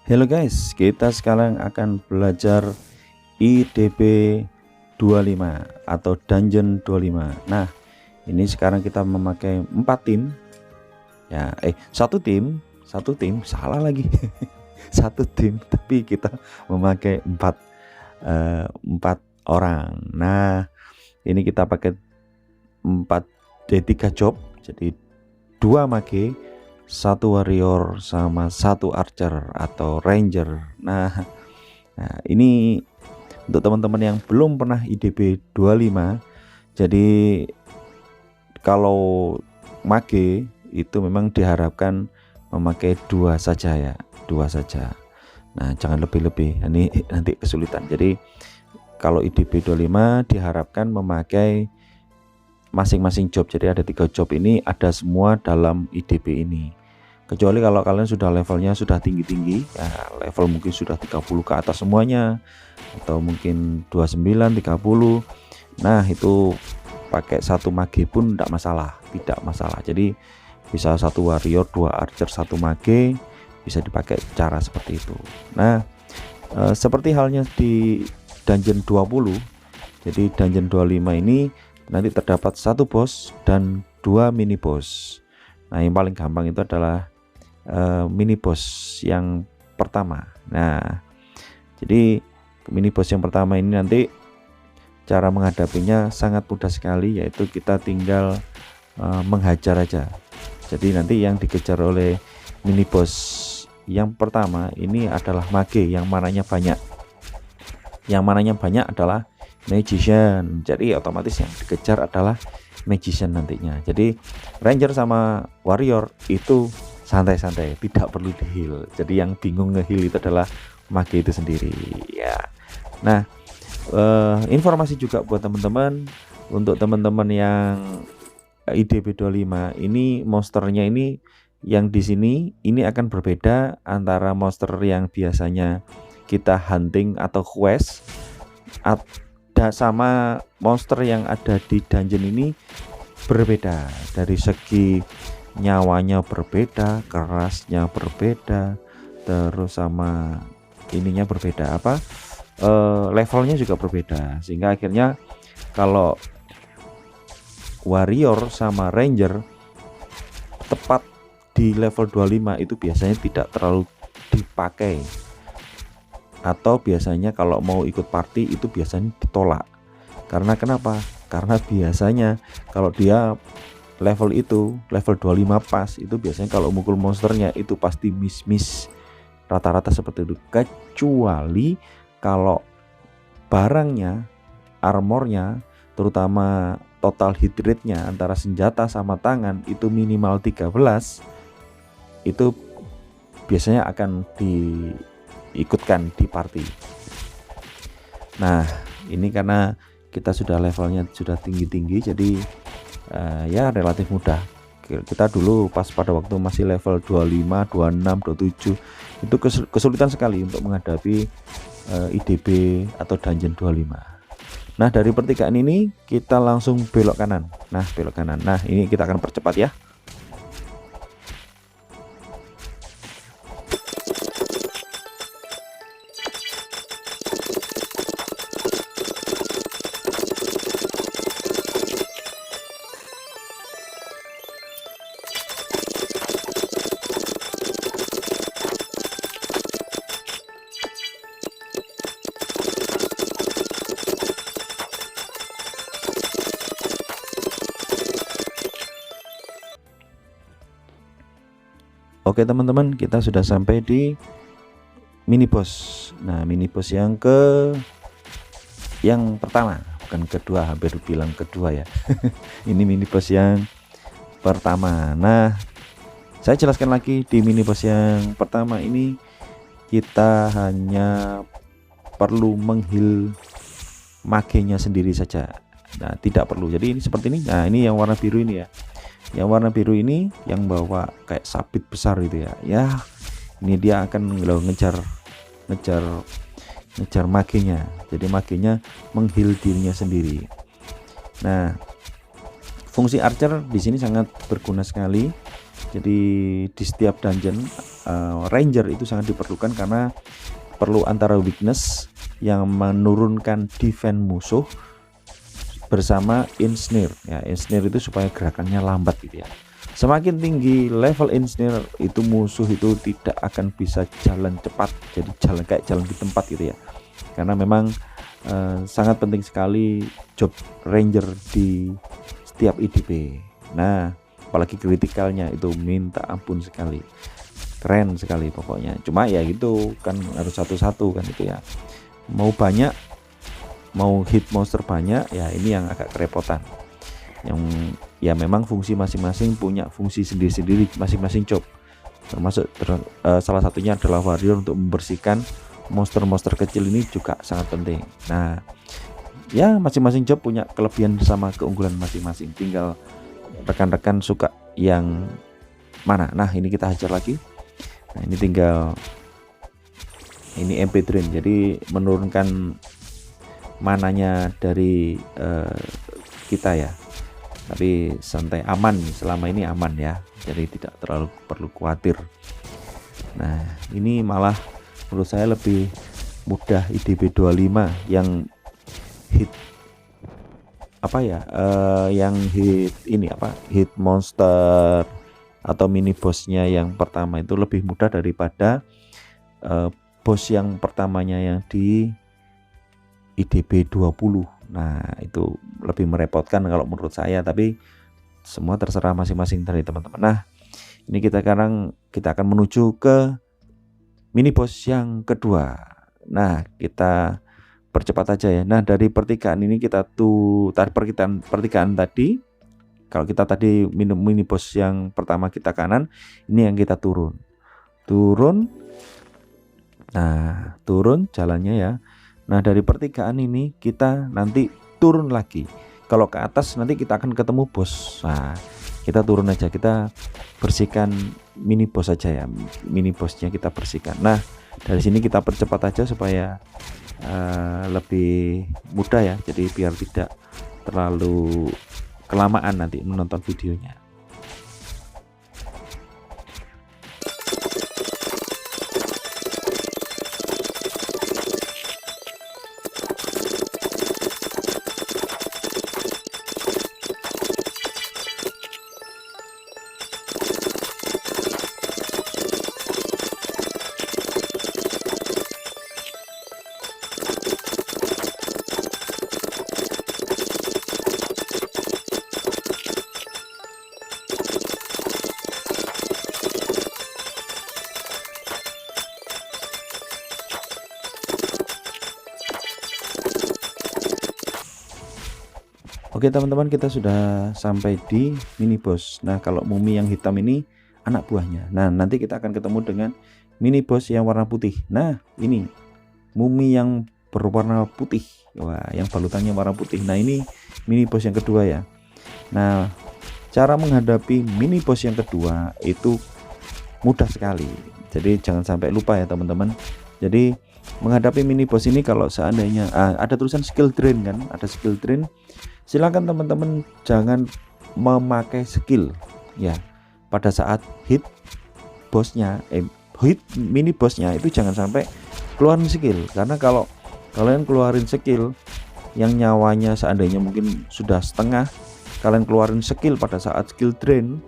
Halo guys, kita sekarang akan belajar IDB 25 atau Dungeon 25. Nah, ini sekarang kita memakai 4 tim. Ya, satu tim, salah lagi. Satu tim, tapi kita memakai 4 orang. Nah, ini kita pakai 3 job, jadi 2 mage, 1 warrior sama 1 archer atau ranger. Nah, ini untuk teman-teman yang belum pernah IDB 25. Jadi kalau mage itu memang diharapkan memakai 2 saja ya, 2 saja. Nah, jangan lebih-lebih, ini nanti kesulitan. Jadi kalau IDB 25 diharapkan memakai masing-masing job. Jadi ada 3 job, ini ada semua dalam IDB ini. Kecuali kalau kalian sudah levelnya sudah tinggi-tinggi ya, level mungkin sudah 30 ke atas semuanya, atau mungkin 29, 30. Nah, itu pakai 1 mage pun tidak masalah. Jadi bisa 1 warrior, 2 archer, 1 mage, bisa dipakai cara seperti itu. Nah, seperti halnya di Dungeon 20. Jadi Dungeon 25 ini nanti terdapat 1 boss dan 2 mini boss. Nah, yang paling gampang itu adalah mini boss yang pertama. Nah, jadi mini boss yang pertama ini nanti cara menghadapinya sangat mudah sekali, yaitu kita tinggal menghajar aja. Jadi nanti yang dikejar oleh mini boss yang pertama ini adalah mage yang mananya banyak. Yang mananya banyak adalah magician, jadi otomatis yang dikejar adalah magician nantinya. Jadi ranger sama warrior itu santai-santai, tidak perlu di heal. Jadi yang bingung nge-heal itu adalah mage itu sendiri ya. Nah, informasi juga buat teman-teman, untuk teman-teman yang IDB 25 ini, monsternya ini yang di sini ini akan berbeda antara monster yang biasanya kita hunting atau quest, ada sama monster yang ada di dungeon ini berbeda. Dari segi nyawanya berbeda, kerasnya berbeda, terus sama ininya berbeda, levelnya juga berbeda, sehingga akhirnya kalau warrior sama ranger tepat di level 25 itu biasanya tidak terlalu dipakai, atau biasanya kalau mau ikut party itu biasanya ditolak. Karena kenapa? Karena biasanya kalau dia level itu, level 25 pas, itu biasanya kalau mukul monsternya itu pasti miss rata-rata seperti itu. Kecuali kalau barangnya, armornya, terutama total hit rate-nya antara senjata sama tangan itu minimal 13, itu biasanya akan diikutkan di party. Nah, ini karena kita sudah levelnya sudah tinggi-tinggi, jadi ya relatif mudah. Kita dulu pas pada waktu masih level 25, 26, 27 itu kesulitan sekali untuk menghadapi IDB atau Dungeon 25. Nah, dari pertigaan ini kita langsung belok kanan. Nah, belok kanan. Nah, ini kita akan percepat ya. Oke teman-teman, kita sudah sampai di mini boss. Nah, mini boss yang pertama, bukan kedua, hampir bilang kedua ya. Ini mini boss yang pertama. Nah, saya jelaskan lagi, di mini boss yang pertama ini kita hanya perlu menghil magenya sendiri saja. Nah, tidak perlu. Jadi ini seperti ini. Nah, ini yang warna biru ini ya. Yang warna biru ini yang bawa kayak sabit besar gitu ya. Ya, ini dia akan ngejar magenya. Jadi magenya menghil dirinya sendiri. Nah, fungsi archer di sini sangat berguna sekali. Jadi di setiap dungeon Ranger itu sangat diperlukan karena perlu antara weakness yang menurunkan defense musuh bersama ensnare ya. Ensnare itu supaya gerakannya lambat gitu ya. Semakin tinggi level ensnare itu musuh itu tidak akan bisa jalan cepat, jadi jalan kayak jalan di tempat gitu ya. Karena memang sangat penting sekali job ranger di setiap IDP. Nah, apalagi kritikalnya itu minta ampun sekali, keren sekali pokoknya. Cuma ya gitu kan, harus satu-satu kan itu ya. Mau banyak, mau hit monster banyak ya, ini yang agak kerepotan. Yang ya memang fungsi masing-masing punya fungsi sendiri-sendiri masing-masing job, termasuk salah satunya adalah warrior untuk membersihkan monster-monster kecil ini juga sangat penting. Nah ya, masing-masing job punya kelebihan sama keunggulan masing-masing, tinggal rekan-rekan suka yang mana. Nah ini kita hajar lagi. Nah ini tinggal ini MP drain, jadi menurunkan mananya dari kita ya. Tapi santai, aman, selama ini aman ya, jadi tidak terlalu perlu khawatir. Nah ini malah menurut saya lebih mudah IDP 25 yang hit apa ya, yang hit ini apa, hit monster atau mini bossnya yang pertama itu lebih mudah daripada boss yang pertamanya yang di IDP 20. Nah itu lebih merepotkan kalau menurut saya, tapi semua terserah masing-masing dari teman-teman. Nah ini kita akan menuju ke mini boss yang kedua. Nah kita percepat aja ya. Nah dari pertigaan ini kita pertigaan tadi, kalau kita tadi mini boss yang pertama kita kanan, ini yang kita turun. Nah turun jalannya ya. Nah dari pertigaan ini kita nanti turun lagi. Kalau ke atas nanti kita akan ketemu bos. Nah kita turun aja, kita bersihkan mini boss aja ya. Mini bossnya kita bersihkan. Nah dari sini kita percepat aja supaya lebih mudah ya. Jadi biar tidak terlalu kelamaan nanti menonton videonya. Oke teman-teman, kita sudah sampai di mini boss. Nah kalau mumi yang hitam ini anak buahnya. Nah nanti kita akan ketemu dengan mini boss yang warna putih. Nah ini mumi yang berwarna putih. Wah, yang balutannya warna putih. Nah ini mini boss yang kedua ya. Nah cara menghadapi mini boss yang kedua itu mudah sekali. Jadi jangan sampai lupa ya teman-teman. Jadi menghadapi mini boss ini, kalau seandainya ada tulisan skill drain kan, ada skill drain, silakan teman-teman jangan memakai skill ya pada saat hit bosnya, hit mini bosnya itu jangan sampai keluarin skill. Karena kalau kalian keluarin skill yang nyawanya seandainya mungkin sudah setengah, kalian keluarin skill pada saat skill drain,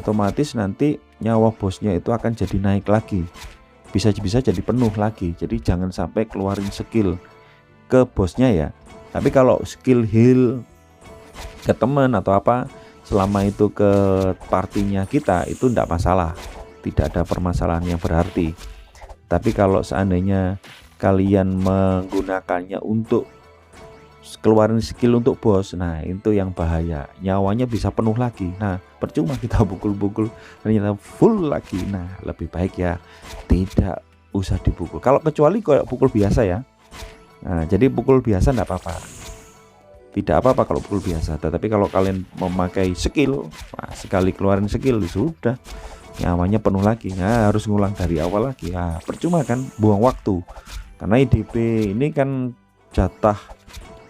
otomatis nanti nyawa bosnya itu akan jadi naik lagi, bisa jadi penuh lagi. Jadi jangan sampai keluarin skill ke bosnya ya. Tapi kalau skill heal ke teman atau apa, selama itu ke partinya kita, itu tidak masalah, tidak ada permasalahan yang berarti. Tapi kalau seandainya kalian menggunakannya untuk keluarin skill untuk bos, nah itu yang bahaya, nyawanya bisa penuh lagi. Nah percuma kita pukul-pukul ternyata full lagi. Nah lebih baik ya tidak usah dipukul, kalau kecuali kayak pukul biasa ya. Nah jadi pukul biasa enggak apa-apa, tidak apa-apa kalau pukul biasa. Tetapi kalau kalian memakai skill, nah, sekali keluarin skill sudah nyawanya penuh lagi. Nah harus ngulang dari awal lagi. Nah percuma kan, buang waktu. Karena IDP ini kan jatah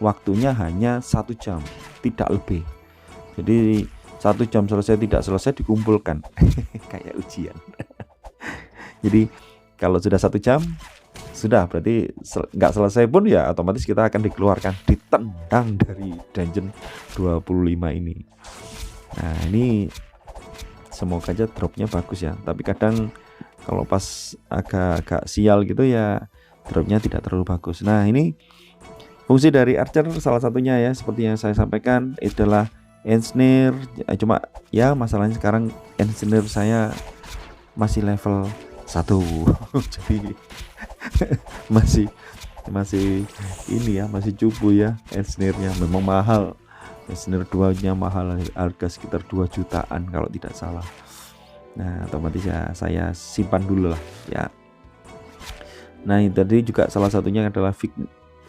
waktunya hanya 1 jam, tidak lebih. Jadi 1 jam selesai tidak selesai dikumpulkan kayak ujian. Jadi kalau sudah 1 jam sudah berarti nggak selesai pun ya otomatis kita akan dikeluarkan, ditendang dari dungeon 25 ini. Nah ini semoga aja dropnya bagus ya, tapi kadang kalau pas agak sial gitu ya dropnya tidak terlalu bagus. Nah ini fungsi dari archer salah satunya ya, seperti yang saya sampaikan adalah ensnare. Cuma ya masalahnya sekarang ensnare saya masih level 1 jadi masih ini ya, masih cupu ya. Ensnare-nya memang mahal, ensnare 2 nya mahal, harga sekitar 2 jutaan kalau tidak salah. Nah otomatis ya saya simpan dulu lah ya. Nah ini tadi juga salah satunya adalah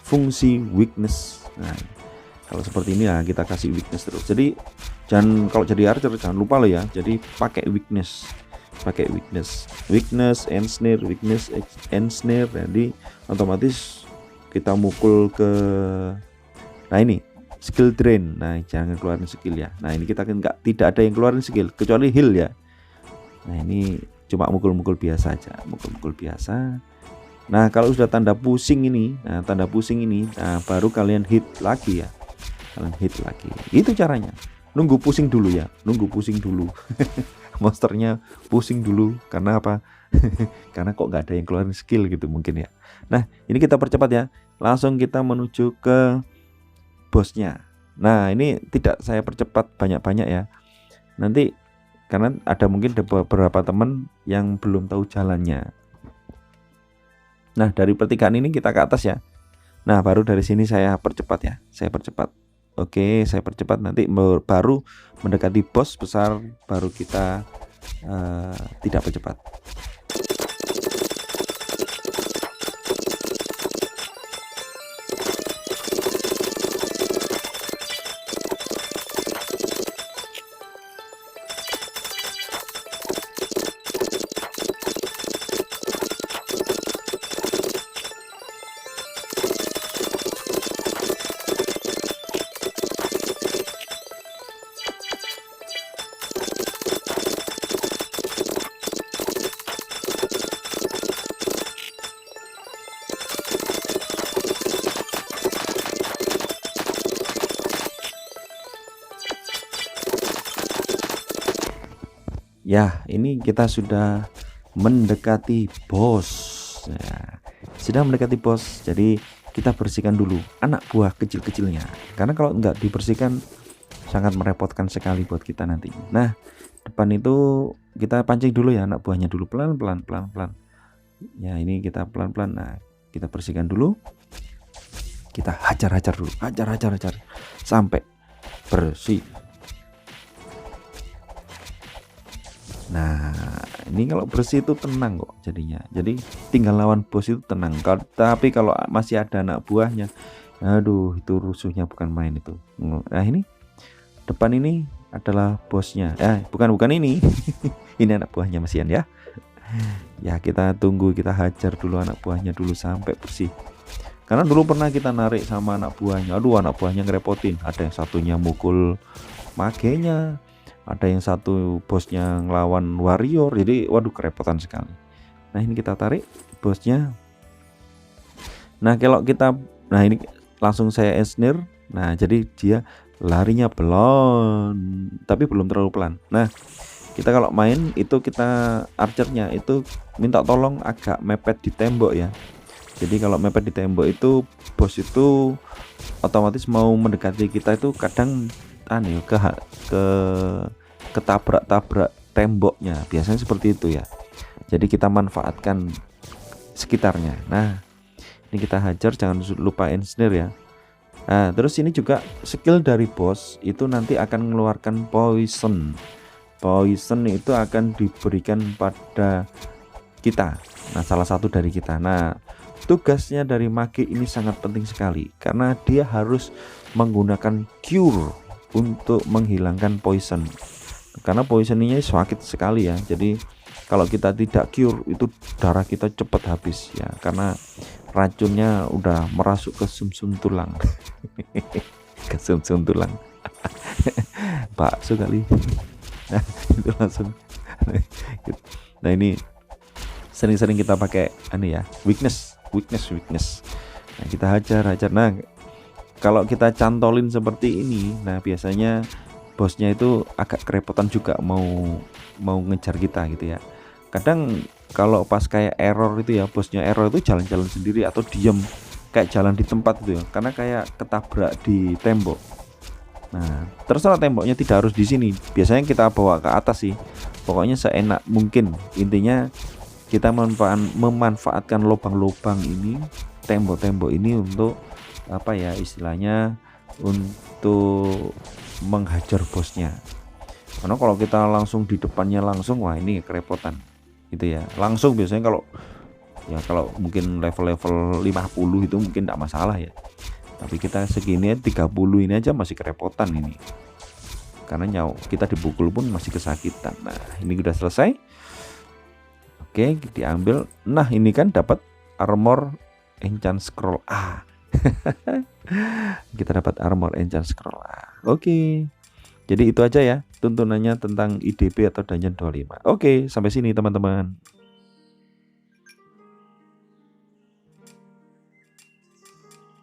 fungsi weakness. Nah kalau seperti ini ya kita kasih weakness terus. Jadi jangan, kalau jadi archer jangan lupa loh ya, jadi pakai weakness, ensnare, weakness, ensnare. Jadi otomatis kita mukul ke, nah ini skill drain. Nah jangan keluarin skill ya. Nah ini kita tidak ada yang keluarin skill kecuali heal ya. Nah ini cuma mukul-mukul biasa aja, mukul-mukul biasa. Nah kalau sudah tanda pusing ini, nah baru kalian hit lagi ya, kalian hit lagi. Itu caranya. Nunggu pusing dulu ya, monsternya pusing dulu. Karena apa? Karena kok nggak ada yang keluarin skill gitu mungkin ya. Nah ini kita percepat ya, langsung kita menuju ke bosnya. Nah ini tidak saya percepat banyak-banyak ya, nanti karena ada mungkin beberapa teman yang belum tahu jalannya. Nah dari pertigaan ini kita ke atas ya. Nah baru dari sini saya percepat ya, Oke, saya percepat, nanti baru mendekati bos besar baru kita tidak percepat. Ya, ini kita sudah mendekati bos. Ya, sudah mendekati bos. Jadi kita bersihkan dulu anak buah kecil-kecilnya. Karena kalau nggak dibersihkan sangat merepotkan sekali buat kita nanti. Nah, depan itu kita pancing dulu ya anak buahnya dulu, pelan-pelan. Ya, ini kita pelan-pelan. Nah, kita bersihkan dulu. Kita hajar dulu, hajar sampai bersih. Nah ini kalau bersih itu tenang kok jadinya, jadi tinggal lawan bos itu tenang. Tapi kalau masih ada anak buahnya, aduh itu rusuhnya bukan main itu. Nah ini depan ini adalah bosnya, bukan ini. Ini anak buahnya masihan ya. Ya kita tunggu, kita hajar dulu anak buahnya dulu sampai bersih. Karena dulu pernah kita narik sama anak buahnya, aduh anak buahnya ngerepotin. Ada yang satunya mukul magenya, ada yang satu bosnya ngelawan warrior, jadi waduh kerepotan sekali. Nah ini kita tarik bosnya. Nah kalau kita, nah ini langsung saya ensnare. Nah jadi dia larinya pelan tapi belum terlalu pelan. Nah kita kalau main itu, kita archernya itu minta tolong agak mepet di tembok ya. Jadi kalau mepet di tembok itu bos itu otomatis mau mendekati kita itu kadang ketabrak temboknya, biasanya seperti itu ya. Jadi kita manfaatkan sekitarnya. Nah ini kita hajar, jangan lupa ensnare ya. Nah terus ini juga skill dari bos itu nanti akan mengeluarkan poison itu akan diberikan pada kita. Nah salah satu dari kita. Nah tugasnya dari mage ini sangat penting sekali, karena dia harus menggunakan cure untuk menghilangkan poison. Karena poison ini sakit sekali ya. Jadi kalau kita tidak cure itu darah kita cepat habis ya, karena racunnya udah merasuk ke sumsum tulang. Ke sumsum tulang. Bakso kali. Nah, itu langsung. Nah ini sering-sering kita pakai weakness. Nah, kita hajar. Nah, kalau kita cantolin seperti ini, nah biasanya bosnya itu agak kerepotan juga mau ngejar kita gitu ya. Kadang kalau pas kayak error itu ya, bosnya error itu jalan-jalan sendiri atau diem kayak jalan di tempat itu ya, karena kayak ketabrak di tembok. Nah, terserah temboknya tidak harus di sini. Biasanya kita bawa ke atas sih. Pokoknya seenak mungkin. Intinya kita memanfaatkan lubang-lubang ini, tembok-tembok ini untuk apa ya istilahnya, untuk menghajar bosnya. Karena kalau kita langsung di depannya langsung, wah ini kerepotan gitu ya. Langsung biasanya kalau mungkin level-level 50 itu mungkin tidak masalah ya. Tapi kita segini 30 ini aja masih kerepotan ini. Karena kita dipukul pun masih kesakitan. Nah, ini udah selesai. Oke, diambil. Nah, ini kan dapat armor enchant scroll A. Kita dapat armor enchant scroll A. Oke. Jadi itu aja ya tuntunannya tentang IDP atau Dungeon 25. Oke, sampai sini teman-teman.